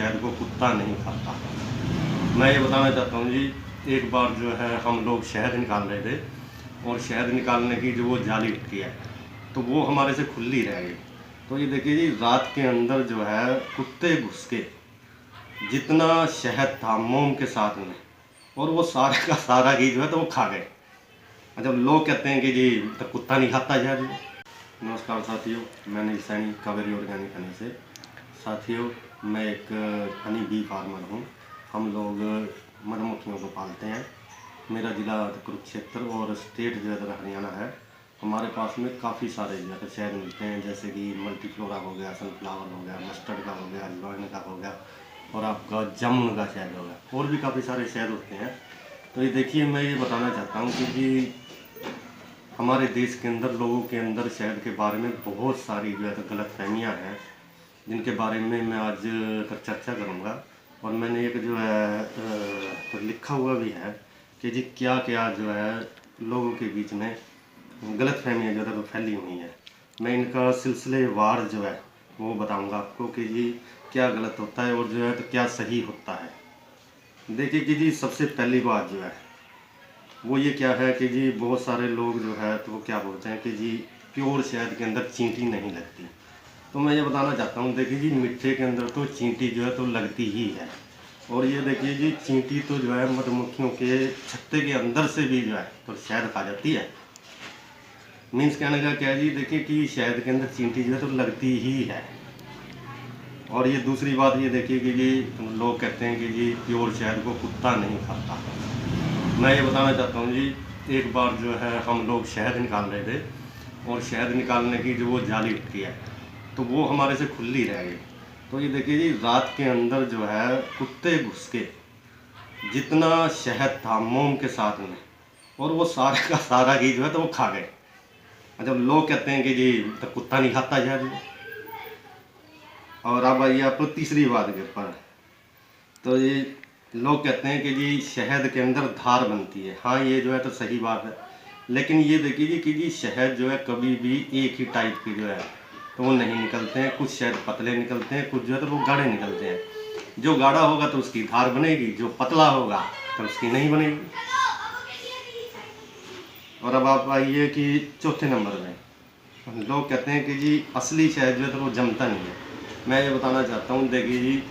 शहद को कुत्ता नहीं खाता। मैं ये बताना चाहता हूँ जी, एक बार जो है हम लोग शहद निकाल रहे थे और शहद निकालने की जो वो जाली होती है तो वो हमारे से खुली रह गई। तो ये देखिए जी, रात के अंदर जो है कुत्ते घुस के जितना शहद था मोम के साथ में, और वो सारा का सारा ही जो है तो वो खा गए। जब लोग कहते हैं कि जी तो कुत्ता नहीं खाता शहद। नमस्कार साथियों, मैं नील सैनी कावेरी ऑर्गेनिक हनी से। साथियों, मैं एक हनी बी फार्मर हूँ। हम लोग मधुमक्खियों को पालते हैं। मेरा ज़िला कुरुक्षेत्र और स्टेट जो है हरियाणा है। हमारे पास में काफ़ी सारे जो है शहद मिलते हैं, जैसे कि मल्टीफ्लोरा हो गया, सनफ्लावर हो गया, मस्टर्ड का हो गया, अजवाइन का हो गया और आपका जामुन का शहद हो गया, और भी काफ़ी सारे शहद होते हैं। तो ये देखिए, मैं ये बताना चाहता हूँ कि जी हमारे देश के अंदर लोगों के अंदर शहद के बारे में बहुत सारी जो है तो गलतफहमियाँ हैं, जिनके बारे में मैं आज चर्चा करूँगा। और मैंने एक जो है तो लिखा हुआ भी है कि जी क्या क्या जो है लोगों के बीच में गलतफहमियाँ जो है तो फैली हुई हैं। मैं इनका सिलसिलेवार जो है वो बताऊँगा आपको कि जी क्या गलत होता है और जो है तो क्या सही होता है। देखिए कि जी सबसे पहली बात जो है वो ये क्या है कि जी बहुत सारे लोग जो है तो वो क्या बोलते हैं कि जी प्योर शहद के अंदर चींटी नहीं लगती। तो मैं ये बताना चाहता हूँ, देखिए जी मीठे के अंदर तो चींटी जो है तो लगती ही है। और ये देखिए जी, चींटी तो जो है मधुमक्खियों के छत्ते के अंदर से भी जो है तो शहद खा जाती है। मीन्स कहने का क्या है जी, देखिए कि शहद के अंदर चींटी जो है तो लगती ही है। और ये दूसरी बात ये देखिए कि जी लोग कहते हैं कि जी प्योर शहद को कुत्ता नहीं खाता। मैं ये बताना चाहता हूँ जी, एक बार जो है हम लोग शहद निकाल रहे थे और शहद निकालने की जो वो जाली होती है तो वो हमारे से खुली रह गई। तो ये देखिए जी, रात के अंदर जो है कुत्ते घुस के जितना शहद था मोम के साथ में, और वो सारा का सारा ही जो है तो वो खा गए। जब लोग कहते हैं कि जी तो कुत्ता नहीं खाता शहद। और अब आइए आपको तीसरी बात के ऊपर। तो ये लोग कहते हैं कि जी शहद के अंदर धार बनती है। हाँ, ये जो है तो सही बात है, लेकिन ये देखिए जी कि जी शहद जो है कभी भी एक ही टाइप की जो है तो वो नहीं निकलते हैं। कुछ शहद पतले निकलते हैं, कुछ जो है तो वो गाढ़े निकलते हैं। जो गाढ़ा होगा तो उसकी धार बनेगी, जो पतला होगा तो उसकी नहीं बनेगी। और अब आप आइए कि चौथे नंबर में लोग कहते हैं कि जी असली शहद जो है तो वो जमता नहीं है। मैं ये बताना चाहता हूँ, देखिए जी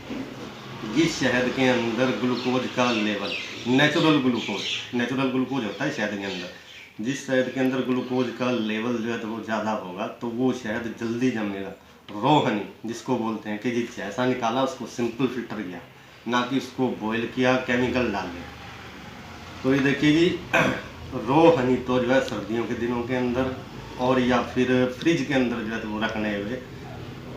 जिस शहद के अंदर ग्लूकोज का लेवल, नेचुरल ग्लूकोज होता है शहद के अंदर, जिस शहद के अंदर ग्लूकोज का लेवल जो है तो वो ज़्यादा होगा तो वो शहद जल्दी जमेगा। रॉ हनी जिसको बोलते हैं कि जी जैसा निकाला उसको सिंपल फिल्टर किया, ना कि उसको बॉयल किया केमिकल डाल दिया। तो ये देखिए जी रॉ हनी तो जो है सर्दियों के दिनों के अंदर और या फिर फ्रिज के अंदर जो है तो वो रखने हुए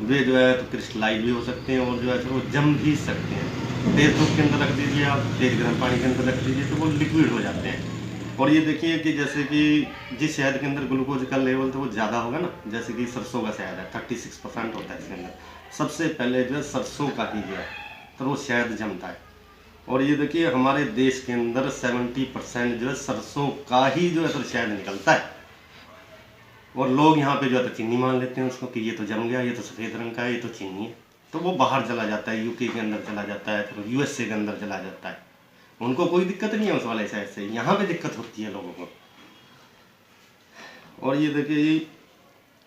वे जो है तो क्रिस्टलाइज भी हो सकते हैं और जो है तो वो जम भी सकते हैं। तेज़ धूप के अंदर रख दीजिए आप, तेज़ गर्म पानी के अंदर रख दीजिए तो वो लिक्विड हो जाते हैं। और ये देखिए कि जैसे कि जिस शहद के अंदर ग्लूकोज का लेवल तो वो ज़्यादा होगा ना, जैसे कि सरसों का शहद है 36% होता है इसके अंदर। सबसे पहले जो है सरसों का ही जो है तो वो शहद जमता है। और ये देखिए हमारे देश के अंदर 70% जो है सरसों का ही जो है तो शहद निकलता है। और लोग यहाँ पे जो है तो चीनी मान लेते हैं उसको कि ये तो जम गया, ये तो सफ़ेद रंग का है, ये तो चीनी है। तो वो बाहर चला जाता है, यूके के अंदर चला जाता है, फिर यूएसए के अंदर चला जाता है। उनको कोई दिक्कत नहीं है उस वाले शहद से, यहाँ पे दिक्कत होती है लोगों को। और ये देखिए जी,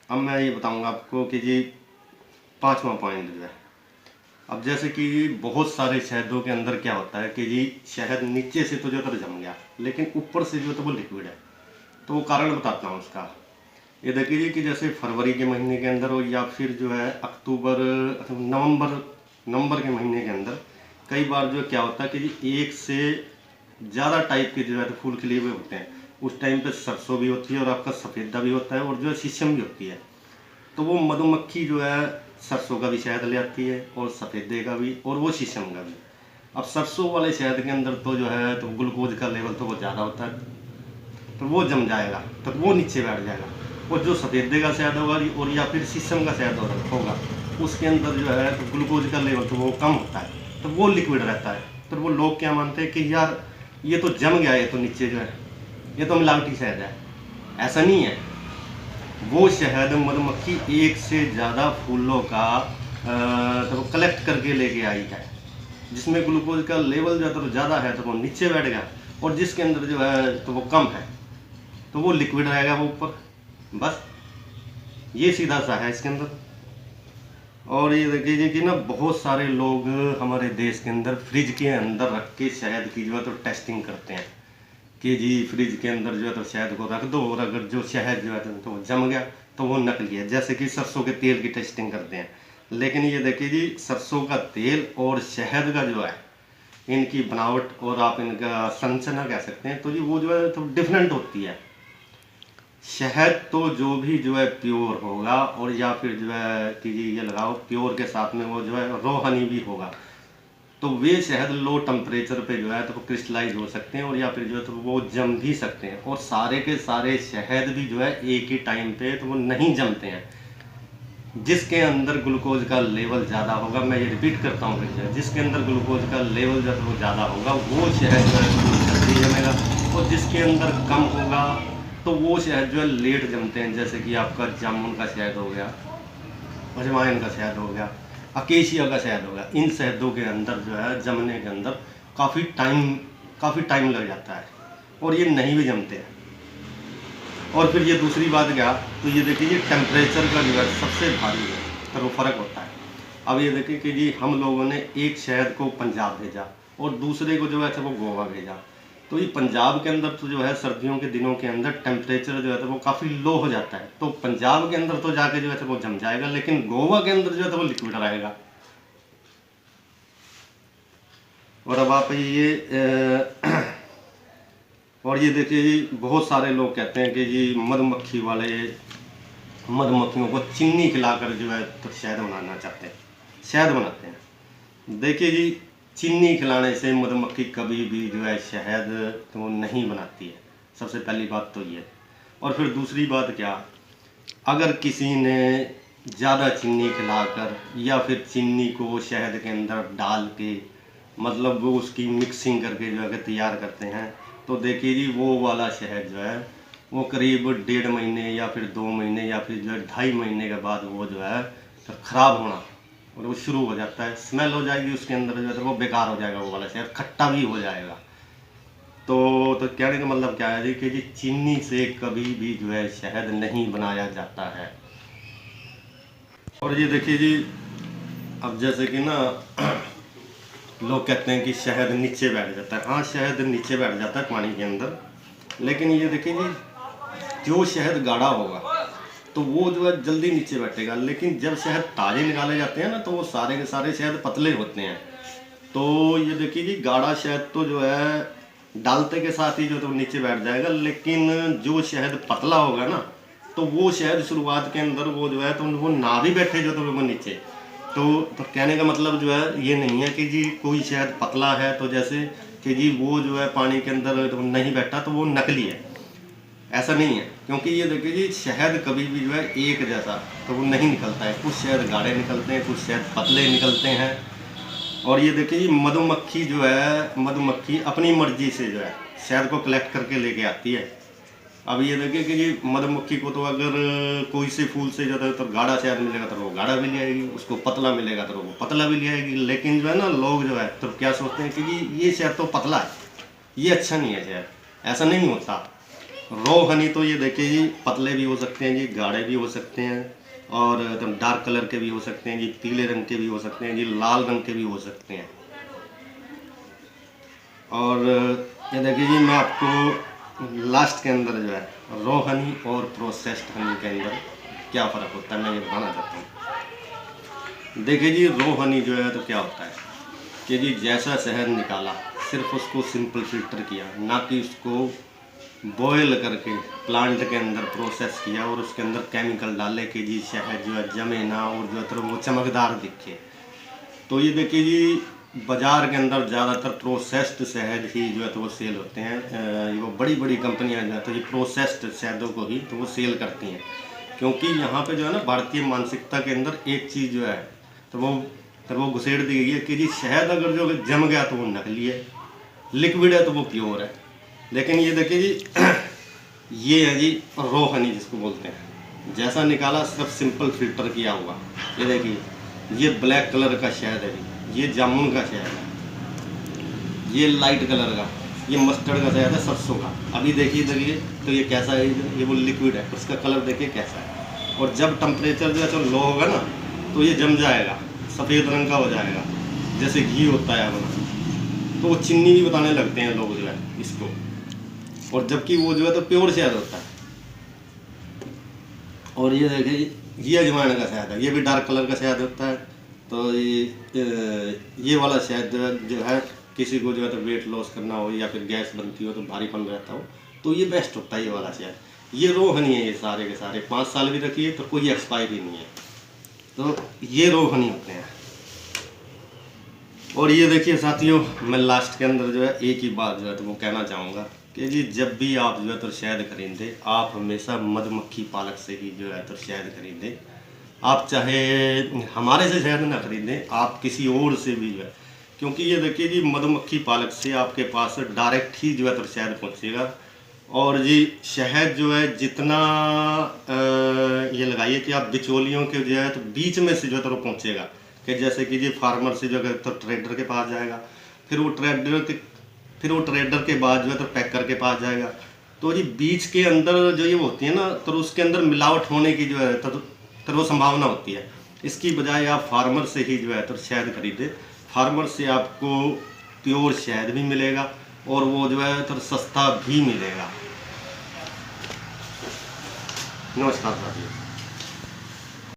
अब मैं ये बताऊँगा आपको कि जी पाँचवा पॉइंट जो है, अब जैसे कि बहुत सारे शहदों के अंदर क्या होता है कि जी शहद नीचे से तो जो है जम गया, लेकिन ऊपर से जो है तो वो लिक्विड है। तो वो कारण बताता हूँ उसका। ये देखिए जी कि जैसे फरवरी के महीने के अंदर हो या फिर जो है अक्टूबर नवंबर के महीने के अंदर कई बार जो क्या होता है कि जी एक से ज़्यादा टाइप के जो है तो फूल खिले हुए होते हैं। उस टाइम पे सरसों भी होती है और आपका सफ़ेदा भी होता है और जो है शीशम भी होती है। तो वो मधुमक्खी जो है सरसों का भी शहद ले आती है और सफ़ेदे का भी और वो शीशम का भी। अब सरसों वाले शहद के अंदर तो जो है तो ग्लूकोज का लेवल तो वो ज़्यादा होता है, तो वो जम जाएगा, तो वो नीचे बैठ जाएगा। और जो सफ़ेदे का शहद होगा और या फिर शीशम का शहद होगा उसके अंदर जो है तो ग्लूकोज का लेवल तो वो कम होता है, तो वो लिक्विड रहता है। तो वो लोग क्या मानते हैं कि यार ये तो जम गया, ये तो नीचे जो है ये तो मिलावटी शहद है। ऐसा नहीं है। वो शहद मधुमक्खी एक से ज़्यादा फूलों का तो कलेक्ट करके लेके आई है जिसमें ग्लूकोज का लेवल जो है तो ज़्यादा है तो वो नीचे बैठ गया, और जिसके अंदर जो है तो वो कम है तो वो लिक्विड रहेगा वो ऊपर। बस ये सीधा सा है इसके अंदर। और ये देखिए कि ना बहुत सारे लोग हमारे देश के अंदर फ्रिज के अंदर रख के शहद की जो है तो टेस्टिंग करते हैं कि जी फ्रिज के अंदर जो है तो शहद को रख दो, और अगर जो शहद जो है तो जम गया तो वो नकली है। जैसे कि सरसों के तेल की टेस्टिंग करते हैं, लेकिन ये देखिए जी सरसों का तेल और शहद का जो है इनकी बनावट और आप इनका संरचना कह सकते हैं तो जी वो जो है तो डिफरेंट होती है। शहद तो जो भी जो है प्योर होगा, और या फिर जो है कि जी ये लगाओ प्योर के साथ में वो जो है रॉ हनी भी होगा, तो वे शहद लो टेम्परेचर पे जो है तो क्रिस्टलाइज हो सकते हैं, और या फिर जो है तो वो जम भी सकते हैं। और सारे के सारे शहद भी जो है एक ही टाइम पे तो वो नहीं जमते हैं। जिसके अंदर ग्लूकोज का लेवल ज़्यादा होगा, मैं ये रिपीट करता हूँ फिर से, जिसके अंदर ग्लूकोज का लेवल जो है वो ज़्यादा होगा वो शहद जो है जल्दी जमेगा, और जिसके अंदर कम होगा तो वो शहद जो है लेट जमते हैं। जैसे कि आपका जामुन का शहद हो गया, अजवाइन का शहद हो गया, अकेशिया का शहद हो गया, इन शहदों के अंदर जो है जमने के अंदर काफ़ी टाइम लग जाता है, और ये नहीं भी जमते हैं। और फिर ये दूसरी बात क्या, तो ये देखिए ये टेम्परेचर का जो है सबसे भारी है तो वो फ़र्क होता है। अब ये देखिए कि जी हम लोगों ने एक शहद को पंजाब भेजा और दूसरे को जो है वो गोवा भेजा, तो ये पंजाब के अंदर तो जो है सर्दियों के दिनों के अंदर टेम्परेचर जो है तो वो काफ़ी लो हो जाता है, तो पंजाब के अंदर तो जाके जो है वो जम जाएगा, लेकिन गोवा के अंदर जो है तो वो लिक्विड रहेगा। और अब आप ये और ये देखिए जी बहुत सारे लोग कहते हैं कि जी मधुमक्खी वाले मधुमक्खियों को चीनी खिलाकर जो है तो शहद बनाना चाहते हैं, शहद बनाते हैं। देखिए जी चीनी खिलाने से मधुमक्खी कभी भी जो है शहद तो वो नहीं बनाती है, सबसे पहली बात तो ये। और फिर दूसरी बात क्या, अगर किसी ने ज़्यादा चीनी खिलाकर या फिर चीनी को शहद के अंदर डाल के मतलब वो उसकी मिक्सिंग करके जो है तैयार करते हैं, तो देखिए जी वो वाला शहद जो है वो करीब 1.5 महीने या फिर 2 महीने या फिर जो है 2.5 महीने के बाद वो जो है तो ख़राब होना और वो शुरू हो जाता है, स्मेल हो जाएगी उसके अंदर जो है तो वो बेकार हो जाएगा, वो वाला शहद खट्टा भी हो जाएगा। तो कहने का मतलब क्या है जी कि जी चीनी से कभी भी जो है शहद नहीं बनाया जाता है। और ये देखिए जी अब जैसे कि ना लोग कहते हैं कि शहद नीचे बैठ जाता है, हाँ शहद नीचे बैठ जाता है पानी के अंदर, लेकिन ये देखिए जी जो शहद गाढ़ा होगा तो वो जो है जल्दी नीचे बैठेगा, लेकिन जब शहद ताज़े निकाले जाते हैं ना तो वो सारे के सारे शहद पतले होते हैं। तो ये देखिए जी गाढ़ा शहद तो जो है डालते के साथ ही जो तो नीचे बैठ जाएगा, लेकिन जो शहद पतला होगा ना तो वो शहद शुरुआत के अंदर वो जो है तो वो ना भी बैठे जो तो वो नीचे। तो कहने का मतलब जो है ये नहीं है कि जी कोई शहद पतला है तो जैसे कि जी वो जो है पानी के अंदर तो नहीं बैठा तो वो नकली है, ऐसा नहीं है। क्योंकि ये देखिए जी शहद कभी भी जो है एक जैसा तो वो नहीं निकलता है, कुछ शहद गाढ़े निकलते हैं, कुछ शहद पतले निकलते हैं। और ये देखिए जी मधुमक्खी जो है मधुमक्खी अपनी मर्जी से जो है शहद को कलेक्ट करके लेके आती है। अब ये देखिए कि जी मधुमक्खी को तो अगर कोई से फूल से जो है तो गाढ़ा शहद मिलेगा तो वो गाढ़ा भी ले आएगी, उसको पतला मिलेगा तो वो पतला भी ले आएगी। लेकिन जो है ना लोग जो है तो क्या सोचते हैं कि जी ये शहद तो पतला है, ये अच्छा नहीं है शहद, ऐसा नहीं होता। रॉ हनी तो ये देखिए जी पतले भी हो सकते हैं जी, गाढ़े भी हो सकते हैं, और एकदम डार्क कलर के भी हो सकते हैं जी, पीले रंग के भी हो सकते हैं जी, लाल रंग के भी हो सकते हैं। और ये देखिए जी मैं आपको लास्ट के अंदर जो है रॉ हनी और प्रोसेस्ड हनी के अंदर क्या फ़र्क होता है मैं ये बताना चाहता हूँ। देखिए जी रॉ हनी जो है तो क्या होता है कि जी जैसा शहद निकाला सिर्फ उसको सिंपल फिल्टर किया, ना कि उसको बॉयल करके प्लांट के अंदर प्रोसेस किया और उसके अंदर केमिकल डाले कि जी शहद जो है जमे ना और जो है तो वो चमकदार दिखे। तो ये देखिए जी बाज़ार के अंदर ज़्यादातर प्रोसेस्ड शहद ही जो है तो वो सेल होते हैं, वो बड़ी बड़ी कंपनियां जो है तो ये प्रोसेस्ड शहदों को ही तो वो सेल करती हैं। क्योंकि यहाँ पे जो है ना भारतीय मानसिकता के अंदर एक चीज़ जो है तो वो घुसेड़ दी गई है कि जी शहद अगर जो जम गया तो वो नकली है, लिक्विड है तो वो प्योर है। लेकिन ये देखिए जी ये है जी रॉ हनी जिसको बोलते हैं, जैसा निकाला सिर्फ सिंपल फिल्टर किया हुआ। ये देखिए ये ब्लैक कलर का शहद है जी, ये जामुन का शहद है, ये लाइट कलर का, ये मस्टर्ड का शहद है, सरसों का। अभी देखिए तो ये कैसा है, ये वो लिक्विड है, उसका कलर देखिए कैसा है। और जब टेम्परेचर जो है तो लो होगा ना तो ये जम जाएगा, सफ़ेद रंग का हो जाएगा, जैसे घी होता है अपना। तो वो चीनी भी बताने लगते हैं लोग जो है इसको, और जबकि वो जो है तो प्योर शहद होता है। और ये देखिए ये अजवाइन का शहद है, ये भी डार्क कलर का शहद होता है। तो ये वाला शहद जो है किसी को जो है तो वेट लॉस करना हो या फिर गैस बनती हो तो भारीपन रहता हो तो ये बेस्ट होता है ये वाला शहद। ये रो हनी है, ये सारे के सारे 5 साल भी रखिए तो कोई एक्सपायरी नहीं है। तो ये रो हनी होते हैं। और ये देखिए साथियों, मैं लास्ट के अंदर जो है एक ही बात जो है तो वो कहना चाहूँगा कि जी जब भी आप जो है तो शहद खरीदें, आप हमेशा मधुमक्खी पालक से ही जो है तो शहद खरीदें। आप चाहे हमारे से शहद ना खरीदें, आप किसी और से भी जो है, क्योंकि ये देखिए जी मधुमक्खी पालक से आपके पास डायरेक्ट ही जो है तो शहद पहुँचेगा। और जी शहद जो है जितना ये लगाइए कि आप बिचौलियों के जो है तो बीच में से जो है तो पहुँचेगा, कि जैसे कि जी फार्मर से जो है तो ट्रेडर के पास जाएगा, फिर वो ट्रेडर के बाद जो है तो पैकर के पास जाएगा। तो जी बीच के अंदर जो ये होती है ना, तो उसके अंदर मिलावट होने की जो है तो वो संभावना होती है। इसकी बजाय आप फार्मर से ही जो है तो शहद खरीदें। फार्मर से आपको प्योर शहद भी मिलेगा और वो जो है तो सस्ता भी मिलेगा। नमस्कार साथियों।